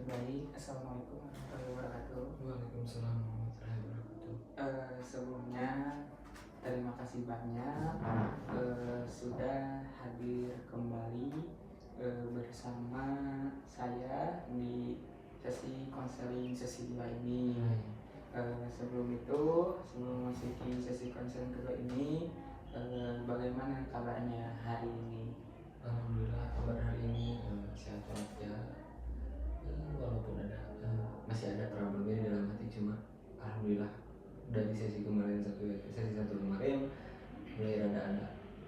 Baik, Assalamualaikum warahmatullahi wabarakatuh. Waalaikumsalam warahmatullahi wabarakatuh. Sebelumnya terima kasih banyak sudah hadir kembali bersama saya di sesi konseling sesi 2 ini. Sebelum memasuki sesi konseling kedua ini, bagaimana kabarnya hari ini? Alhamdulillah kabar hari ini sehat walafiat. Walaupun masih ada problemnya di dalam hati, cuma alhamdulillah dari sesi satu kemarin mulai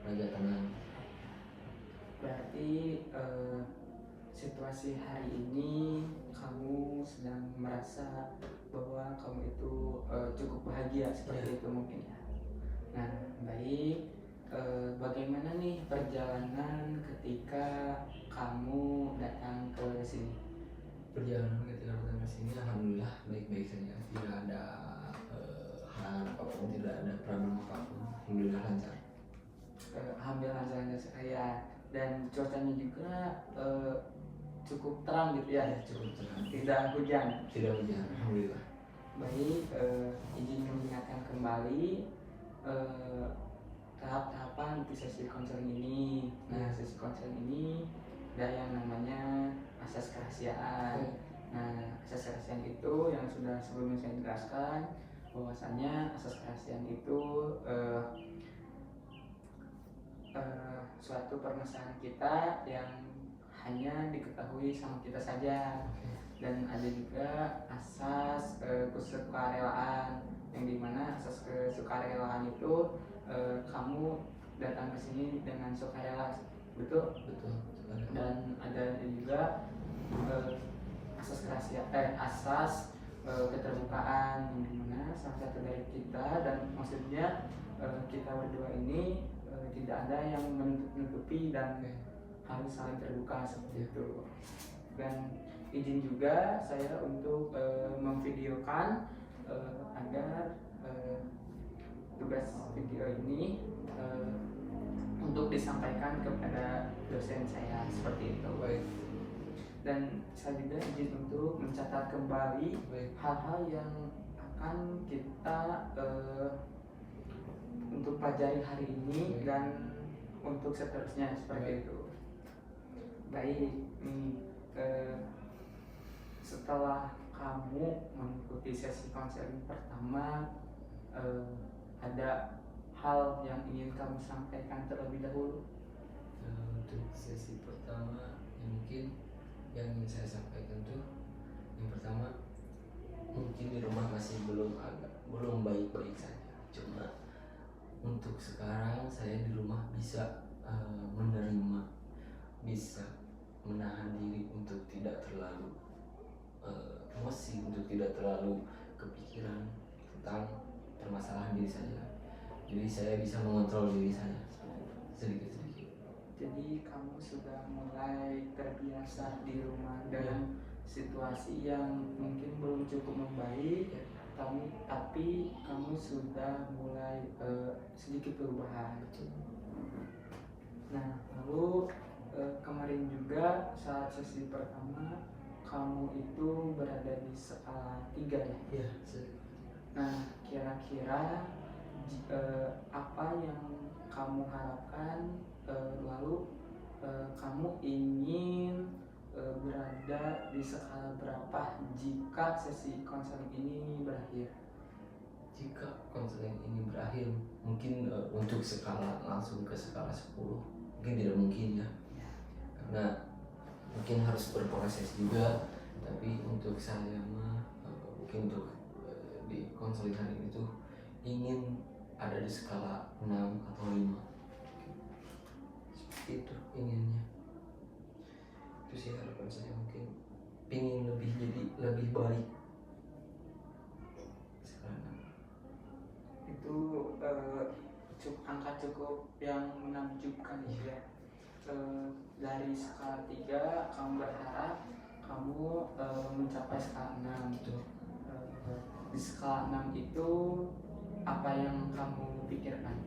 ada tenang. Berarti situasi hari ini kamu sedang merasa bahwa kamu itu cukup bahagia seperti itu mungkin ya. Nah, baik. Bagaimana nih perjalanan ketika kamu datang ke sini? Perjalanan ketika datang ke sini alhamdulillah baik-baik saja, tidak ada hal apapun, tidak ada problem apapun, alhamdulillah lancar. Hampir lancar saya, dan cuacanya juga cukup terang gitu ya. Cukup terang. Tidak hujan. Alhamdulillah. Baik, izin mengingatkan kembali tahap-tahapan di sesi konseling ini. Nah, sesi konseling ini ada yang namanya asas kerahasiaan. Nah, asas kerahasiaan itu yang sudah sebelumnya saya jelaskan, bahwasanya asas kerahasiaan itu suatu permasalahan kita yang hanya diketahui sama kita saja. Dan ada juga asas kesukarelaan, yang dimana asas kesukarelaan itu kamu datang ke sini dengan sukarela, betul. Dan ada juga asas kerahasiaan, asas keterbukaan, yang dimana salah satu dari kita, dan maksudnya kita berdua ini tidak ada yang menutupi dan harus saling terbuka seperti itu. Dan izin juga saya untuk memvideokan agar tugas video ini untuk disampaikan kepada dosen saya seperti itu. Baik. Dan saya juga izin untuk mencatat kembali hal-hal yang akan kita untuk pelajari hari ini dan untuk seterusnya seperti itu. Baik, setelah kamu mengikuti sesi konseling pertama, ada hal yang ingin kamu sampaikan terlebih dahulu? Untuk sesi pertama mungkin yang ingin saya sampaikan tuh, yang pertama mungkin di rumah masih belum baik-baik saja, cuma untuk sekarang saya di rumah bisa menerima, bisa menahan diri untuk tidak terlalu emosi, untuk tidak terlalu kepikiran tentang permasalahan diri saya. Jadi saya bisa mengontrol diri saya sedikit-sedikit. Jadi kamu sudah mulai terbiasa di rumah dengan situasi yang mungkin belum cukup membaik, tapi kamu sudah mulai sedikit perubahan. Nah, lalu kemarin juga saat sesi pertama kamu itu berada di skala 3 ya? Nah, kira-kira apa yang kamu harapkan, lalu kamu ingin berada di skala berapa jika sesi konseling ini berakhir? Jika konseling ini berakhir, mungkin untuk skala langsung ke skala 10 mungkin tidak mungkin ya, karena mungkin harus berproses juga. Tapi untuk saya mah mungkin untuk di konseling hari ini tuh ingin ada di skala 6 atau 5, seperti itu inginnya. Itu sih harapan saya, mungkin ingin jadi lebih baik. Skala 6 itu angka cukup yang menakjubkan ya. Dari skala 3 kamu berharap kamu mencapai skala 6 gitu. Di skala 6 itu apa yang kamu pikirkan?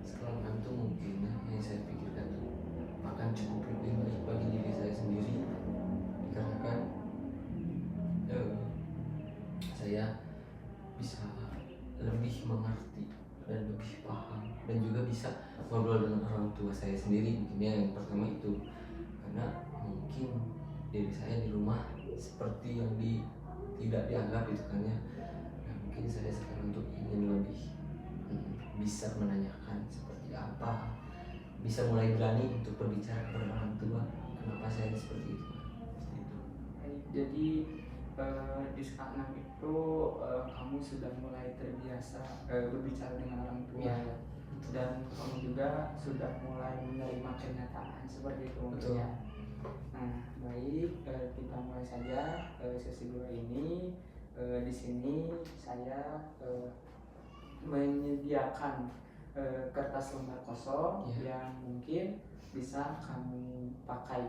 Skala 6 itu mungkin yang saya pikirkan tuh akan cukup lebih baik bagi diri saya sendiri, dikarenakan mengerti dan lebih paham dan juga bisa ngobrol dengan orang tua saya sendiri. Mungkin yang pertama itu, karena mungkin diri saya di rumah seperti yang tidak dianggap itu kan ya. Nah, mungkin saya sekarang untuk ingin lebih bisa menanyakan seperti apa, bisa mulai berani untuk berbicara kepada orang tua kenapa saya seperti itu. Baik, jadi di saat 6 itu kamu sudah mulai terbiasa berbicara dengan orang tua Ya, ya. Dan kamu juga sudah mulai menerima kenyataan seperti itu mungkin betul. ya. Nah, baik, kita mulai saja sesi 2 ini. Di sini saya menyediakan kertas lembar kosong yang mungkin bisa kamu pakai.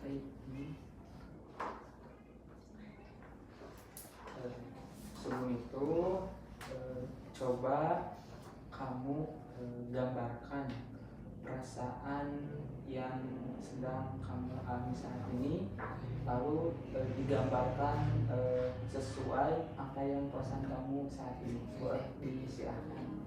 Baik, sebelum itu coba kamu gambarkan perasaan yang sedang kamu alami saat ini, lalu digambarkan sesuai apa yang perasaan kamu saat ini. Boleh disilakan.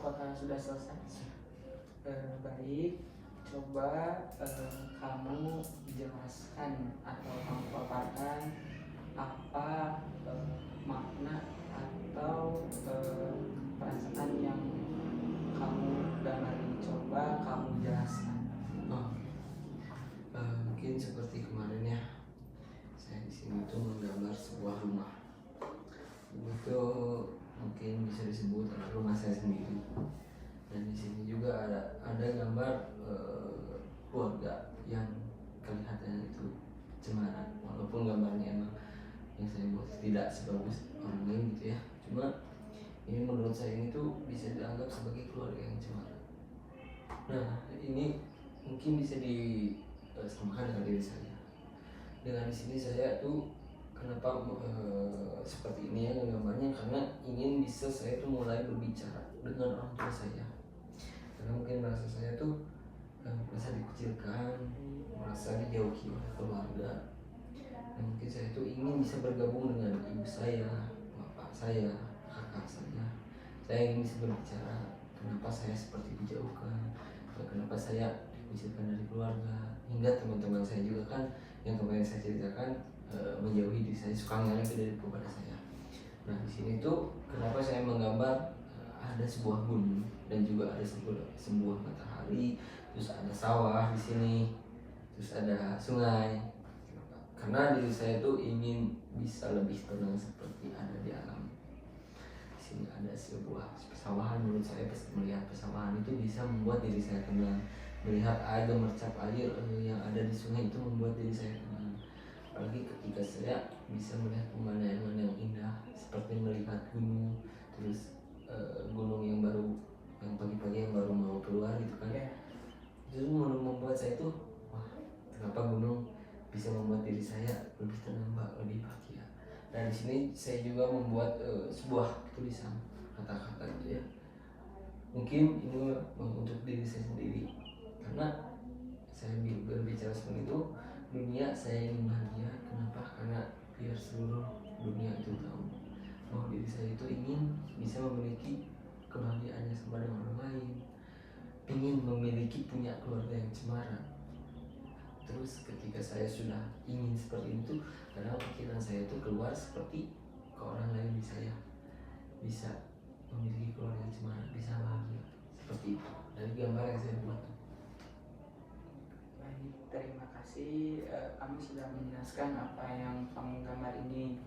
Apakah sudah selesai? Baik, coba kamu jelaskan atau kamu paparkan apa makna atau perasaan yang kamu gambarin. Coba kamu jelaskan. Mungkin seperti kemarin ya, saya di sini tuh menggambar sebuah rumah. itu mungkin bisa disebut rumah saya sendiri. Dan di sini juga ada gambar keluarga yang kelihatannya itu cemara, walaupun gambarnya emang yang saya buat tidak sebagus orang lain gitu ya. Cuma ini menurut saya ini tuh bisa dianggap sebagai keluarga yang cemara. Nah ini mungkin bisa disamakan dengan diri saya. Dengan di sini saya tuh kenapa seperti ini ya gambarnya, karena ingin bisa saya tuh mulai berbicara dengan orang tua saya. Karena mungkin merasa saya tuh merasa dikucilkan, merasa dijauhi oleh keluarga. Dan mungkin saya tuh ingin bisa bergabung dengan ibu saya, bapak saya, kakak saya. Saya ingin bisa berbicara kenapa saya seperti dijauhkan, kenapa saya dikucilkan dari keluarga, hingga teman-teman saya juga kan yang kemarin saya ceritakan menjauhi diri saya, suka ngelak dari kepada saya. Nah di sini tuh kenapa saya menggambar ada sebuah gunung dan juga ada sebuah matahari, terus ada sawah di sini, terus ada sungai. Karena diri saya tuh ingin bisa lebih tenang seperti ada di alam. Di sini ada sebuah pesawahan, menurut saya melihat pesawahan itu bisa membuat diri saya tenang. Melihat air gemercap air yang ada di sungai itu membuat diri saya tenang. Apalagi ketika saya bisa melihat pemandangan yang indah seperti melihat gunung, terus gunung yang pagi-pagi yang baru mau keluar gitu kan. Itu membuat saya tuh wah, kenapa gunung bisa membuat diri saya lebih tenang, lebih bahagia. Dan di sini saya juga membuat sebuah tulisan kata-kata gitu ya. Mungkin ini untuk diri saya sendiri, karena saya berbicara seperti itu, dunia saya ingin bahagia. Kenapa? Karena biar seluruh dunia itu tahu bahwa diri saya itu ingin bisa memiliki kebahagiaannya sama dengan orang lain, ingin memiliki punya keluarga yang cemara. Terus ketika saya sudah ingin seperti itu, kadang pikiran saya itu keluar seperti ke orang lain, bisa memiliki keluarga yang cemara, bisa bahagia seperti itu dari gambar yang saya buat. Baik, terima kasih. Kami sudah menjelaskan apa yang kamu gambar ini.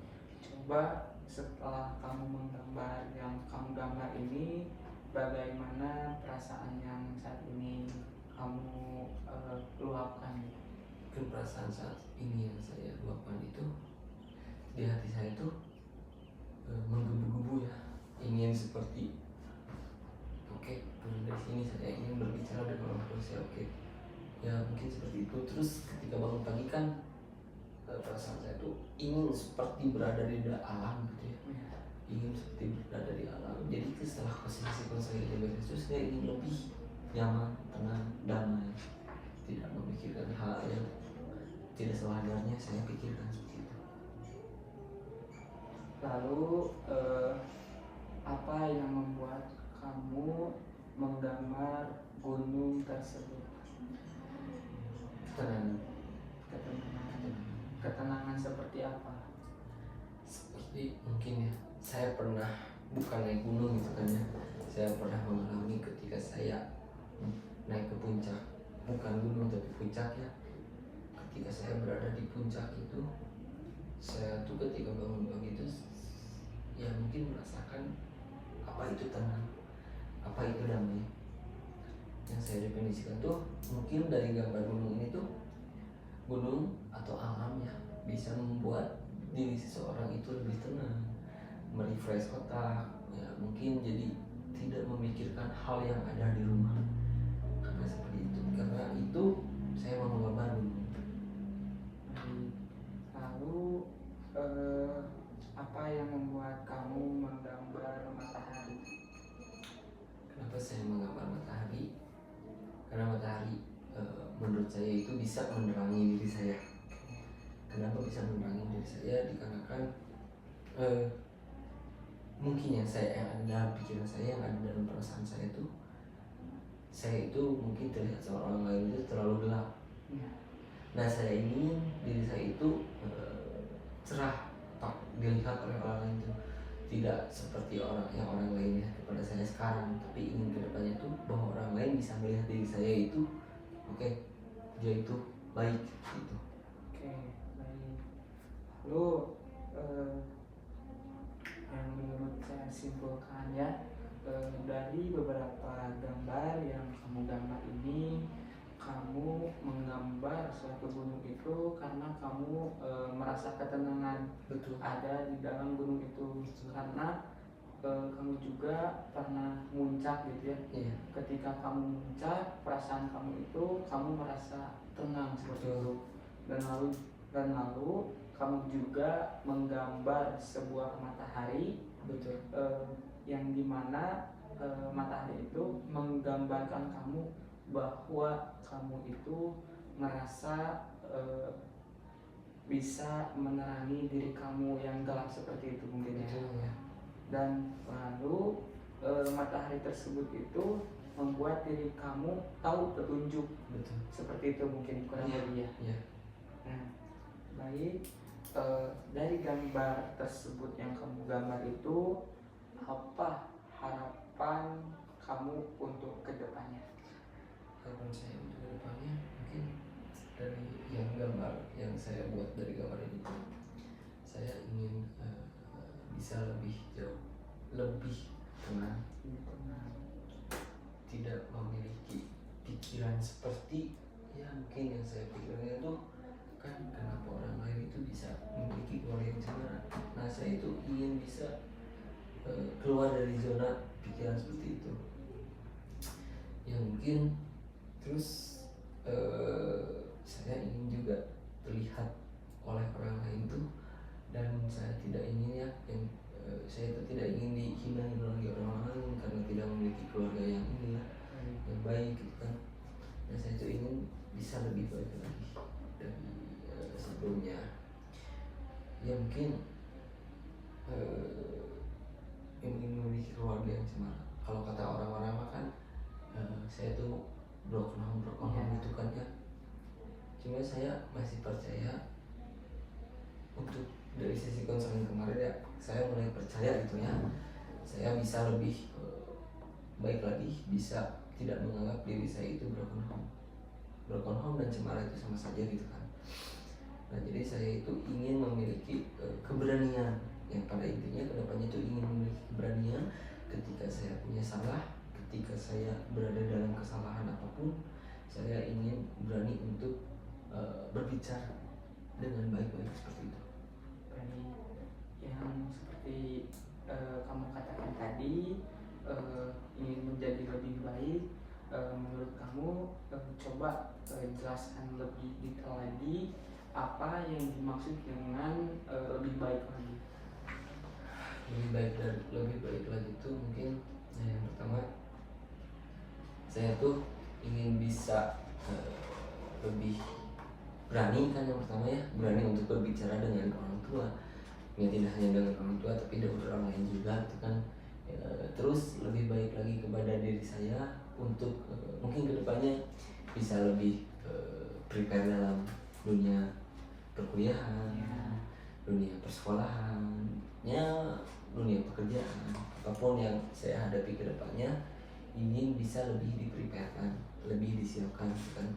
Coba setelah kamu menggambar yang kamu gambar ini, bagaimana perasaan yang saat ini kamu luapkan? Perasaan saat ini yang saya luapkan itu di hati saya itu menggebu-gebu ya, ingin seperti oke, dari sini saya ingin berbicara dengan orang tua saya, oke. Ya mungkin seperti itu. Terus ketika bangun pagi kan perasaan saya tuh ingin seperti berada di alam gitu ya, ingin seperti berada di alam. Jadi setelah konsekuensi saya beres itu saya ingin lebih nyaman, tenang, damai, tidak memikirkan hal yang tidak sewajarnya saya pikirkan seperti itu. Lalu apa yang membuat kamu menggambar gunung tersebut? Ketenangan seperti apa? Seperti mungkin ya, saya pernah bukan naik gunung gitu kan ya, saya pernah mengalami ketika saya naik ke puncak, bukan gunung tapi puncak ya. Ketika saya berada di puncak itu, saya tuh ketika bangun pagi itu ya mungkin merasakan apa itu tenang, apa itu damai. Yang saya definisikan tuh mungkin dari gambar gunung ini tuh, gunung atau alam ya bisa membuat diri seseorang itu lebih tenang, merefresh otak ya, mungkin jadi tidak memikirkan hal yang ada di rumah. Karena seperti itu, karena itu saya mau menggambar gunung. Lalu apa yang membuat kamu menggambar matahari? Kenapa saya menggambar matahari? Karena matahari menurut saya itu bisa menerangi diri saya. Kenapa bisa menerangi diri saya? Dikarenakan mungkin yang ada dalam pikiran saya, yang ada dalam perasaan saya itu mungkin terlihat sama orang lain itu terlalu gelap. Nah saya ingin diri saya itu cerah, dilihat oleh orang lain itu tidak seperti orang lainnya kepada saya sekarang, tapi ingin kedepannya tuh bahwa orang lain bisa melihat diri saya itu oke, dia itu baik gitu. Oke, baik. Lalu yang kamu merasa ketenangan betul. ada di dalam gunung itu. Betul. Karena kamu juga pernah muncak gitu ya. Iya. Ketika kamu muncak, perasaan kamu itu kamu merasa tenang seperti Betul. itu. Dan lalu kamu juga menggambar sebuah matahari, Betul. yang dimana matahari itu menggambarkan kamu bahwa kamu itu merasa bisa menerangi diri kamu yang gelap seperti itu mungkin ya. Betul ya. Dan lalu matahari tersebut itu membuat diri kamu tahu petunjuk. Betul. Seperti itu mungkin kurang lebih ya. Iya. Nah, baik, dari gambar tersebut yang kamu gambar itu, apa harapan kamu untuk kedepannya? Harapan saya untuk kedepannya mungkin dari yang gambar yang saya buat dari gambar ini, saya ingin bisa lebih jauh, lebih tenang, tidak memiliki pikiran seperti ya mungkin yang saya pikirkan itu kan kenapa orang lain itu bisa memiliki keluarga yang cemara. Nah saya itu ingin bisa keluar dari zona pikiran seperti itu. Ya mungkin terus saya ingin juga terlihat oleh orang lain tuh, dan saya tidak ingin ya yang saya itu tidak ingin dihina oleh orang lain karena tidak memiliki keluarga yang ini ya, yang baik gitu kan. Dan saya itu ingin bisa lebih baik lagi dari sebelumnya. Ya mungkin ingin memiliki keluarga yang cemara. Kalau kata orang-orang kan saya tuh broken home gitu kan ya. Cuma saya masih percaya untuk dari sisi konseling kemarin ya, saya mulai percaya gitu ya. Saya bisa lebih baik lagi, bisa tidak menganggap diri saya itu broken home dan cemara itu sama saja gitu kan. Nah jadi saya itu ingin memiliki keberanian yang pada intinya kedepannya itu ingin memiliki keberanian ketika saya punya salah, ketika saya berada dalam kesalahan apapun, saya ingin berani untuk berbicara dengan baik-baik seperti itu. Berani yang seperti kamu katakan tadi, ingin menjadi lebih baik. Menurut kamu, coba jelaskan lebih detail lagi apa yang dimaksud dengan lebih baik lagi. Lebih baik lagi itu mungkin yang pertama saya tuh ingin bisa lebih berani kan, yang pertama ya berani untuk berbicara dengan orang tua, ya tidak hanya dengan orang tua tapi dengan orang lain juga itu kan. Terus lebih baik lagi kepada diri saya untuk mungkin kedepannya bisa lebih prepare dalam dunia perkuliahan, dunia persekolahan, dunia pekerjaan, apapun yang saya hadapi kedepannya ingin bisa lebih dipreparekan, lebih disiapkan kan.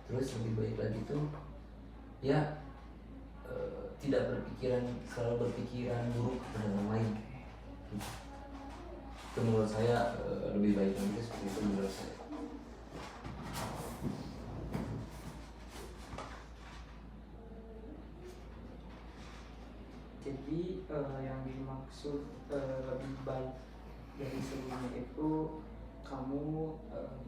Terus lebih baik lagi tuh ya tidak selalu berpikiran buruk kepada orang lain. Itu menurut saya lebih baik lagi seperti itu menurut saya. Jadi yang dimaksud lebih baik dari sebelumnya itu kamu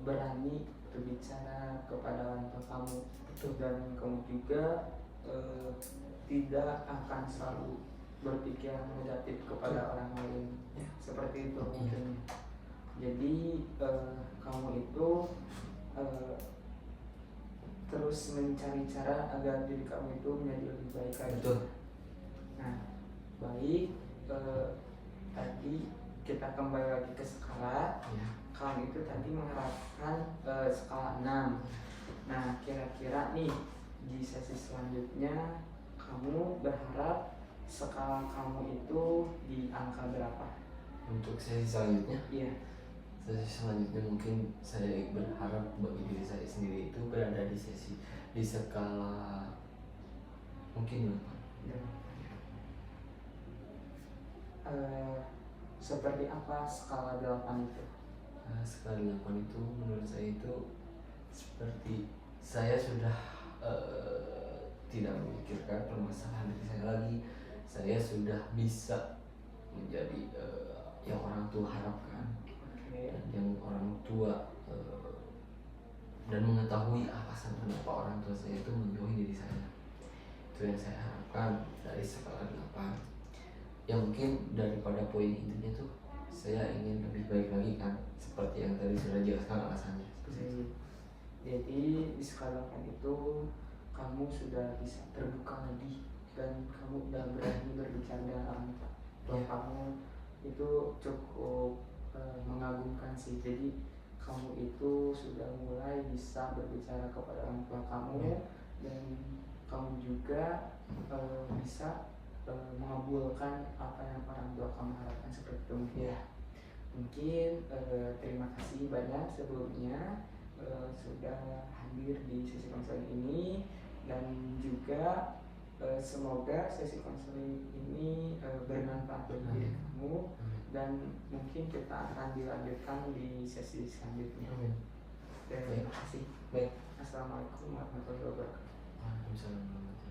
berani berbicara kepada orang tua kamu. Betul. Dan kamu juga tidak akan selalu berpikiran negatif kepada orang lain. Seperti itu mungkin. Jadi kamu itu terus mencari cara agar diri kamu itu menjadi lebih baik lagi. Betul. Nah, baik, tadi kita kembali lagi ke skala. Kamu itu tadi mengharapkan skala 6. Nah, kira-kira nih di sesi selanjutnya kamu berharap skala kamu itu di angka berapa? Untuk sesi selanjutnya? Iya. Sesi selanjutnya mungkin saya berharap bagi diri saya sendiri itu berada di skala mungkin 8. Seperti apa skala 8 itu? Skala 8 itu menurut saya itu seperti saya sudah tidak memiliki memikirkan permasalahan diri saya lagi. Saya sudah bisa menjadi yang orang tua harapkan, Oke. dan yang orang tua dan mengetahui alasan kenapa orang tua saya itu menjauhi diri saya. Itu yang saya harapkan dari skala 8. Ya mungkin daripada poin intinya tuh saya ingin lebih baik lagi kan, seperti yang tadi sudah jelaskan alasannya seperti itu. Jadi di skala 8 itu kamu sudah bisa terbuka lagi dan kamu udah berani berbicara dengan orang tua Ya. kamu, itu cukup mengagumkan sih. Jadi kamu itu sudah mulai bisa berbicara kepada orang tua kamu, Ya. dan kamu juga bisa mengabulkan apa yang orang tua kamu harapkan seperti itu mungkin. Ya. Mungkin terima kasih banyak sebelumnya sudah hadir di sesi konseling ini, dan juga semoga sesi konseling ini bermanfaat bagi diri kamu, dan mungkin kita akan dilanjutkan di sesi selanjutnya. Amin. Terima kasih. Baik. Assalamualaikum warahmatullahi wabarakatuh. Waalaikumsalam warahmatullahi wabarakatuh.